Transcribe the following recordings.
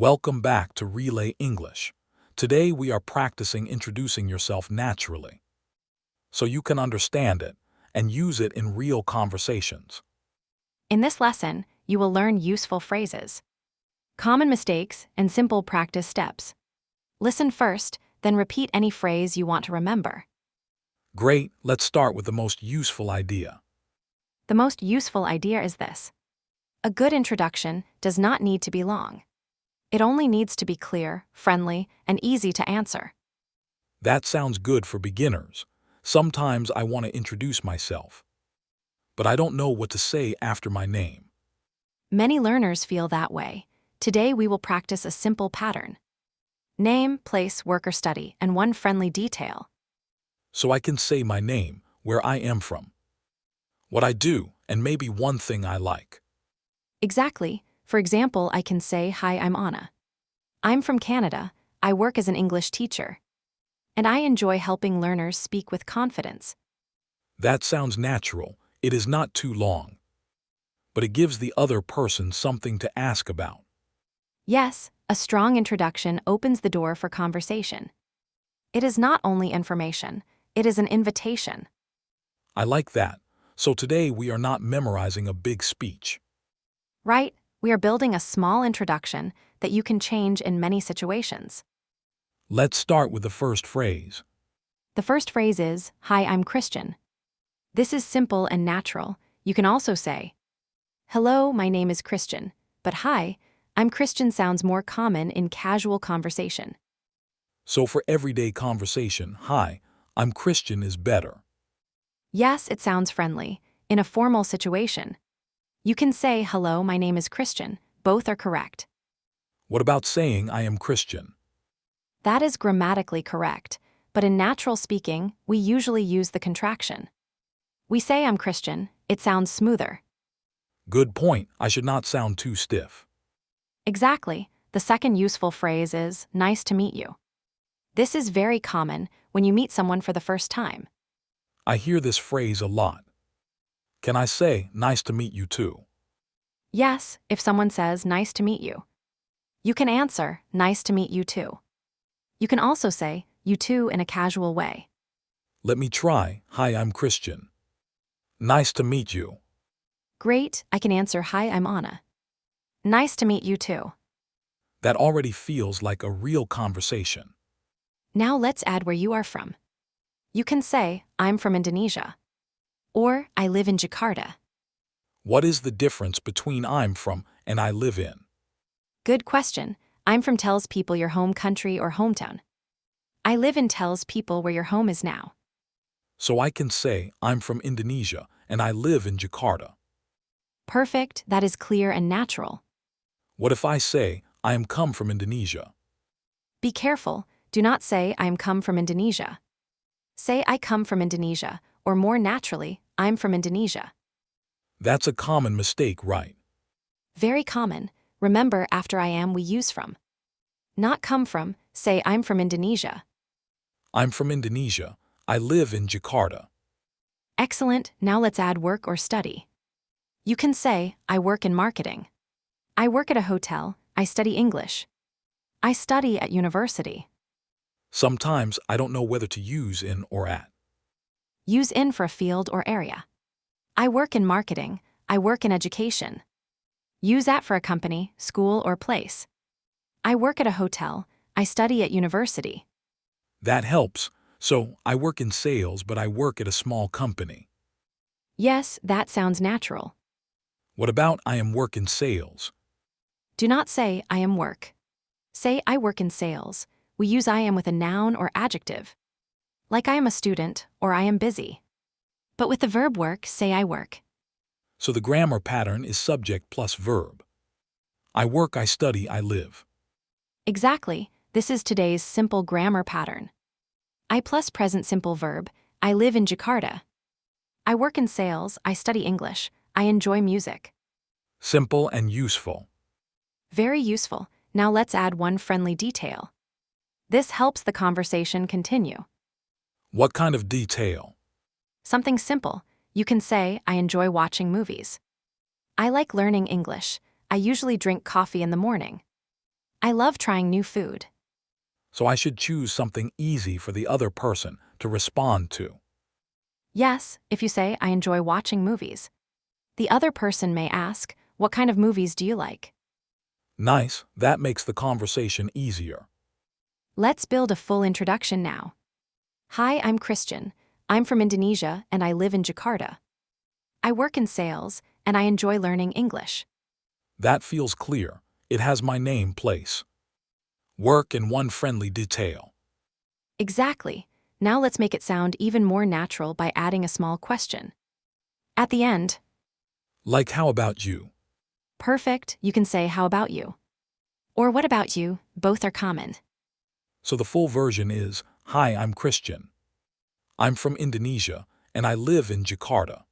Welcome back to Relay English. Today we are practicing introducing yourself naturally, so you can understand it and use it in real conversations. In this lesson, you will learn useful phrases, common mistakes, and simple practice steps. Listen first, then repeat any phrase you want to remember. Great, let's start with the most useful idea. The most useful idea is this. A good introduction does not need to be long. It only needs to be clear, friendly, and easy to answer. That sounds good for beginners. Sometimes I want to introduce myself, but I don't know what to say after my name. Many learners feel that way. Today we will practice a simple pattern. Name, place, work, or study, and one friendly detail. So I can say my name, where I am from, what I do, and maybe one thing I like. Exactly. For example, I can say, "Hi, I'm Anna. I'm from Canada. I work as an English teacher. And I enjoy helping learners speak with confidence." That sounds natural. It is not too long, but it gives the other person something to ask about. Yes, a strong introduction opens the door for conversation. It is not only information, it is an invitation. I like that. So today we are not memorizing a big speech. Right? We are building a small introduction that you can change in many situations. Let's start with the first phrase. The first phrase is, "Hi, I'm Christian." This is simple and natural. You can also say, "Hello, my name is Christian," but "Hi, I'm Christian" sounds more common in casual conversation. So for everyday conversation, hi, I'm Christian is better. Yes, it sounds friendly. In a formal situation, you can say, "Hello, my name is Christian." Both are correct. What about saying I am Christian? That is grammatically correct, but in natural speaking, we usually use the contraction. We say "I'm Christian," it sounds smoother. Good point. I should not sound too stiff. Exactly. The second useful phrase is, "Nice to meet you." This is very common when you meet someone for the first time. I hear this phrase a lot. Can I say, nice to meet you too? Yes, if someone says, "Nice to meet you," you can answer, "Nice to meet you too." You can also say, "You too" in a casual way. Let me try. Hi, I'm Christian. Nice to meet you. Great, I can answer, "Hi, I'm Anna. Nice to meet you too." That already feels like a real conversation. Now let's add where you are from. You can say, "I'm from Indonesia," or "I live in Jakarta." What is the difference between I'm from and I live in? Good question. "I'm from" tells people your home country or hometown. "I live in" tells people where your home is now. So I can say, I'm from Indonesia and I live in Jakarta. Perfect, that is clear and natural. What if I say, I am come from Indonesia? Be careful, do not say "I am come from Indonesia." Say "I come from Indonesia," or more naturally, "I'm from Indonesia." That's a common mistake, right? Very common. Remember, after "I am" we use "from." Not "come from," say "I'm from Indonesia." I'm from Indonesia. I live in Jakarta. Excellent, now let's add work or study. You can say, "I work in marketing." "I work at a hotel," "I study English." "I study at university." Sometimes I don't know whether to use in or at. Use "in" for a field or area. "I work in marketing," "I work in education." Use "at" for a company, school, or place. "I work at a hotel," "I study at university." That helps. So I work in sales, but I work at a small company. Yes, that sounds natural. What about I am work in sales? Do not say "I am work." Say "I work in sales." We use "I am" with a noun or adjective, like "I am a student" or "I am busy." But with the verb work, say "I work." So the grammar pattern is subject plus verb. I work, I study, I live. Exactly, this is today's simple grammar pattern. I plus present simple verb, "I live in Jakarta." I work in sales, I study English, I enjoy music. Simple and useful. Very useful. Now let's add one friendly detail. This helps the conversation continue. What kind of detail? Something simple. You can say, "I enjoy watching movies." "I like learning English. I usually drink coffee in the morning." I love trying new food. So I should choose something easy for the other person to respond to. Yes, if you say, I enjoy watching movies. The other person may ask, what kind of movies do you like? Nice, that makes the conversation easier. Let's build a full introduction now. Hi, I'm Christian. I'm from Indonesia and I live in Jakarta. I work in sales and I enjoy learning English. That feels clear. It has my name, place, work, and one friendly detail. Exactly. Now let's make it sound even more natural by adding a small question. At the end, Like, how about you? perfect, you can say, how about you? Or what about you? Both are common. So the full version is, hi, I'm Christian. I'm from Indonesia and I live in Jakarta.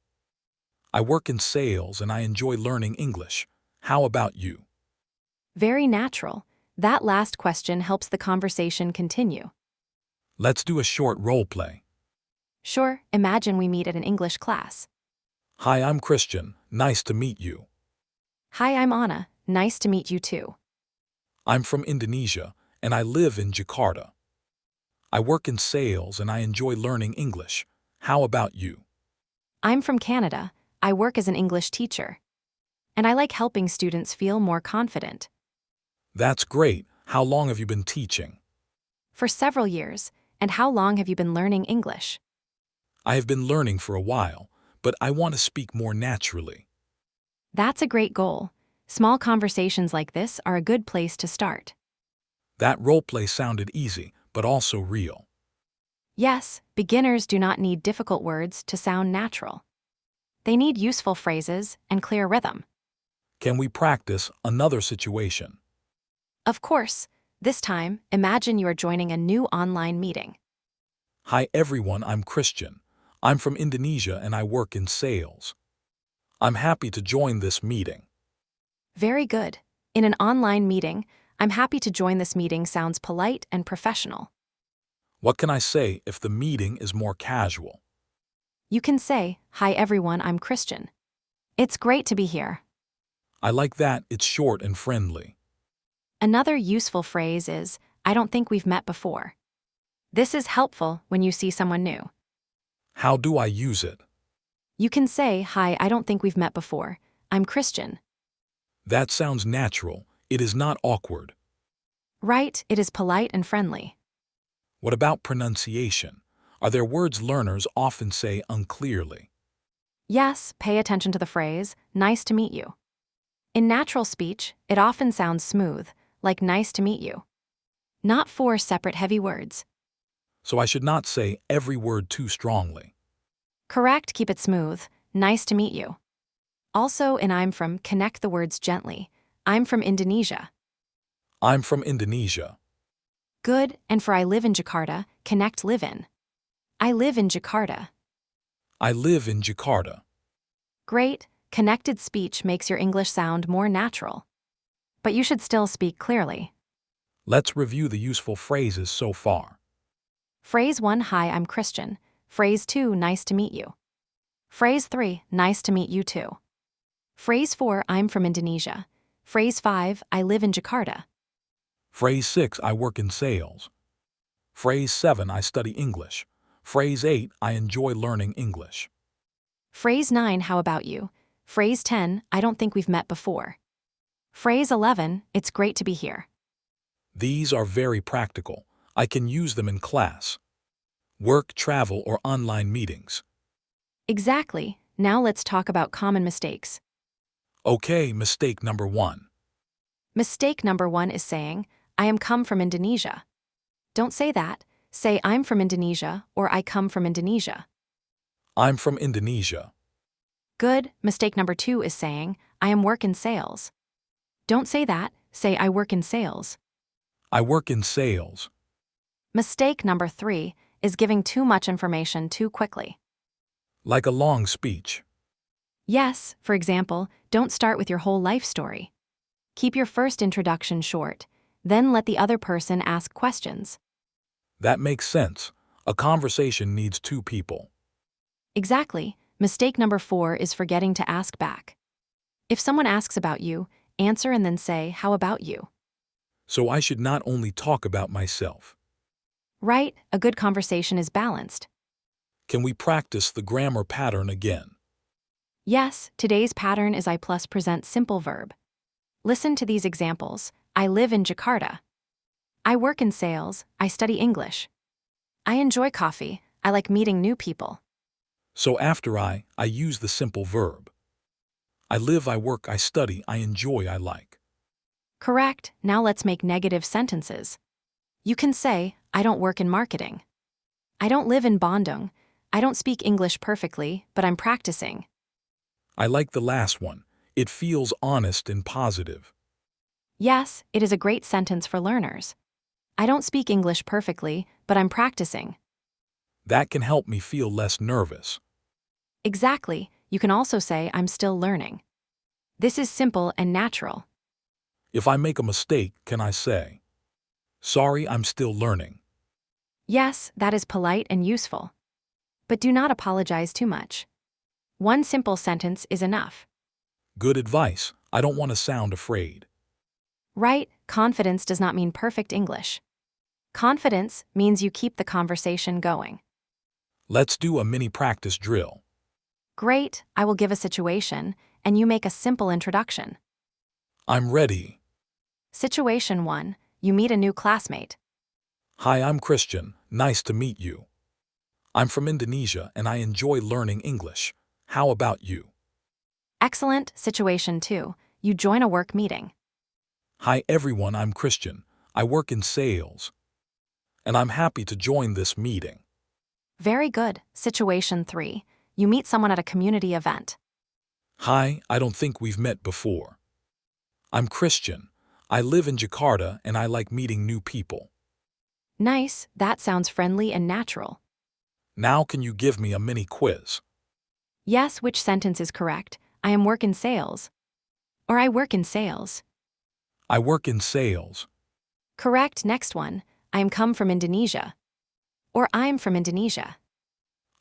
I work in sales and I enjoy learning English. How about you? Very natural. That last question helps the conversation continue. Let's do a short role play. Sure, imagine we meet at an English class. Hi, I'm Christian. Nice to meet you. Hi, I'm Anna. Nice to meet you too. I'm from Indonesia and I live in Jakarta. I work in sales and I enjoy learning English. How about you? I'm from Canada. I work as an English teacher. And I like helping students feel more confident. That's great. How long have you been teaching? For several years. And how long have you been learning English? I have been learning for a while, but I want to speak more naturally. That's a great goal. Small conversations like this are a good place to start. That role play sounded easy, but also real. Yes, beginners do not need difficult words to sound natural. They need useful phrases and clear rhythm. Can we practice another situation? Of course, this time, imagine you are joining a new online meeting. Hi everyone, I'm Christian. I'm from Indonesia and I work in sales. I'm happy to join this meeting. Very good. In an online meeting, I'm happy to join this meeting sounds polite and professional. What can I say if the meeting is more casual? You can say, hi everyone, I'm Christian. It's great to be here. I like that, it's short and friendly. Another useful phrase is, I don't think we've met before. This is helpful when you see someone new. How do I use it? You can say, hi, I don't think we've met before. I'm Christian. That sounds natural. It is not awkward. Right, it is polite and friendly. What about pronunciation? Are there words learners often say unclearly? Yes, pay attention to the phrase, nice to meet you. In natural speech, it often sounds smooth, like nice to meet you. Not four separate heavy words. So I should not say every word too strongly. Correct, keep it smooth, nice to meet you. Also, in I'm from, connect the words gently. I'm from Indonesia. I'm from Indonesia. Good, and for I live in Jakarta, connect live in. I live in Jakarta. I live in Jakarta. Great, connected speech makes your English sound more natural. But you should still speak clearly. Let's review the useful phrases so far. Phrase 1, hi, I'm Christian. Phrase 2, nice to meet you. Phrase 3, nice to meet you too. Phrase 4, I'm from Indonesia. Phrase 5, I live in Jakarta. Phrase 6, I work in sales. Phrase 7, I study English. Phrase 8, I enjoy learning English. Phrase 9, how about you? Phrase 10, I don't think we've met before. Phrase 11, it's great to be here. These are very practical. I can use them in class, work, travel, or online meetings. Exactly. Now let's talk about common mistakes. Okay, mistake number 1. Mistake number 1 is saying, I am come from Indonesia. Don't say that. Say I'm from Indonesia or I come from Indonesia. I'm from Indonesia. Good. Mistake number 2 is saying, I am work in sales. Don't say that. Say I work in sales. I work in sales. Mistake number 3 is giving too much information too quickly. Like a long speech. Yes, for example, don't start with your whole life story. Keep your first introduction short, then let the other person ask questions. That makes sense. A conversation needs 2 people. Exactly. Mistake number 4 is forgetting to ask back. If someone asks about you, answer and then say, how about you? So I should not only talk about myself. Right, a good conversation is balanced. Can we practice the grammar pattern again? Yes, today's pattern is I plus present simple verb. Listen to these examples. I live in Jakarta. I work in sales. I study English. I enjoy coffee. I like meeting new people. So after I use the simple verb. I live, I work, I study, I enjoy, I like. Correct, now let's make negative sentences. You can say, I don't work in marketing. I don't live in Bandung. I don't speak English perfectly, but I'm practicing. I like the last one. It feels honest and positive. Yes, it is a great sentence for learners. I don't speak English perfectly, but I'm practicing. That can help me feel less nervous. Exactly, you can also say I'm still learning. This is simple and natural. If I make a mistake, can I say, sorry, I'm still learning? Yes, that is polite and useful. But do not apologize too much. One simple sentence is enough. Good advice. I don't want to sound afraid. Right, confidence does not mean perfect English. Confidence means you keep the conversation going. Let's do a mini practice drill. Great, I will give a situation, and you make a simple introduction. I'm ready. Situation 1, you meet a new classmate. Hi, I'm Christian. Nice to meet you. I'm from Indonesia and I enjoy learning English. How about you? Excellent. Situation 2, you join a work meeting. Hi everyone, I'm Christian. I work in sales. And I'm happy to join this meeting. Very good. Situation 3, you meet someone at a community event. Hi, I don't think we've met before. I'm Christian. I live in Jakarta and I like meeting new people. Nice, that sounds friendly and natural. Now can you give me a mini quiz? Yes, which sentence is correct? I am work in sales. Or I work in sales. I work in sales. Correct, next one. I am come from Indonesia. Or I'm from Indonesia.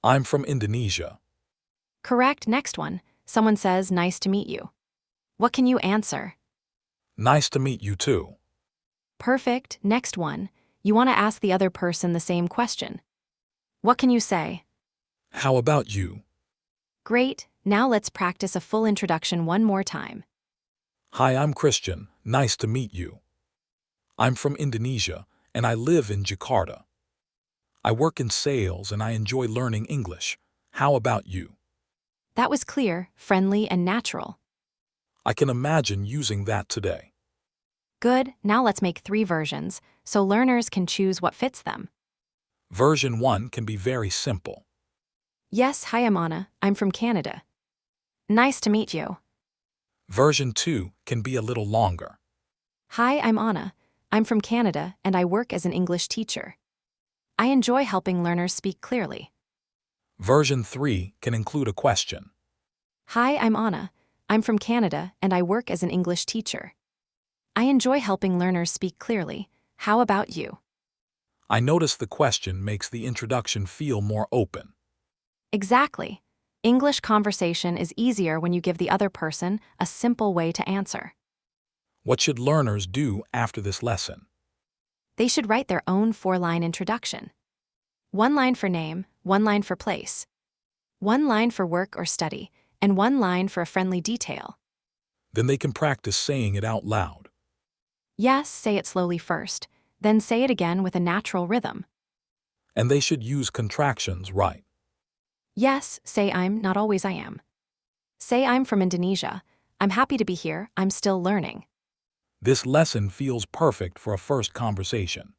I'm from Indonesia. Correct, next one. Someone says, nice to meet you. What can you answer? Nice to meet you too. Perfect, next one. You want to ask the other person the same question. What can you say? How about you? Great, now let's practice a full introduction one more time. Hi, I'm Christian. Nice to meet you. I'm from Indonesia and I live in Jakarta. I work in sales and I enjoy learning English. How about you? That was clear, friendly, and natural. I can imagine using that today. Good, now let's make 3 versions, so learners can choose what fits them. Version 1 can be very simple. Yes, hi, I'm Anna. I'm from Canada. Nice to meet you. Version 2 can be a little longer. Hi, I'm Anna. I'm from Canada and I work as an English teacher. I enjoy helping learners speak clearly. Version 3 can include a question. Hi, I'm Anna. I'm from Canada and I work as an English teacher. I enjoy helping learners speak clearly. How about you? I notice the question makes the introduction feel more open. Exactly. English conversation is easier when you give the other person a simple way to answer. What should learners do after this lesson? They should write their own 4-line introduction. 1 line for name, 1 line for place, 1 line for work or study, and 1 line for a friendly detail. Then they can practice saying it out loud. Yes, say it slowly first, then say it again with a natural rhythm. And they should use contractions right. Yes, say I'm, not always I am. Say I'm from Indonesia. I'm happy to be here, I'm still learning. This lesson feels perfect for a first conversation.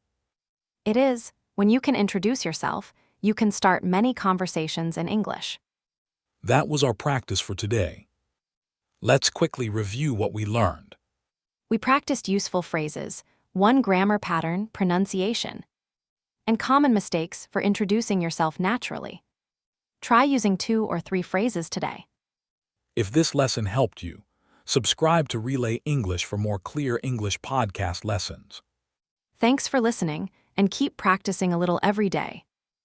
It is. When you can introduce yourself, you can start many conversations in English. That was our practice for today. Let's quickly review what we learned. We practiced useful phrases, 1 grammar pattern, pronunciation, and common mistakes for introducing yourself naturally. Try using 2 or 3 phrases today. If this lesson helped you, subscribe to Relay English for more clear English podcast lessons. Thanks for listening, and keep practicing a little every day.